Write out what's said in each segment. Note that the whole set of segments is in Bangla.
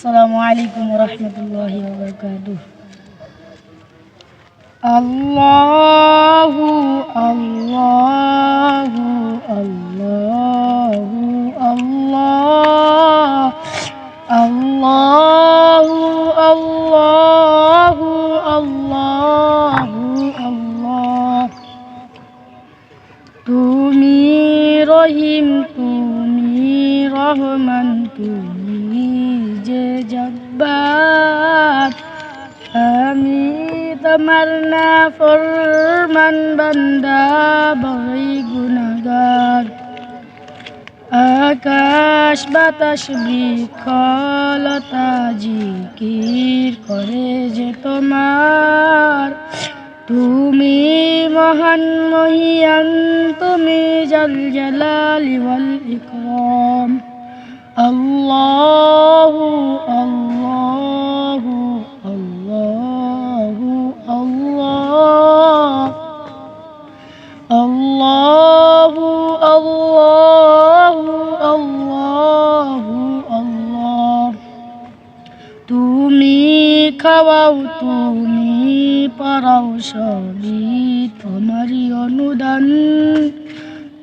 আসসালামু আলাইকুম ওয়া রাহমাতুল্লাহি ওয়া বারাকাতুহু। আল্লাহু আল্লাহু আল্লাহু আল্লাহ আল্লাহু আল্লাহু আল্লাহু আল্লাহ। তুমি রহিম, তুমি রহমান, তুমি যে জব্বার। আমি তোমার নাফরমান বান্দা, বড়ই গুনাহগার। আকাশ বাতাস বৃক্ষলতা জিকির করে যে তোমার। তুমি মহান মহিয়ান, তুমি জাল জালালি ওয়াল ইকরাম। আল্লাহু আল্লাহু আল্লাহু আল্লাহ আল্লাহু আল্লাহু আল্লাহু আল্লাহ। তুমি খাওয়াও, তুমি পড়াও, সবই তোমারই অনুদান।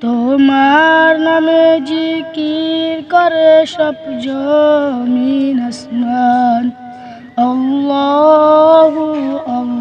তোমার নামে জিকির করে সব জমিন আসমান। আল্লাহু আল্লাহু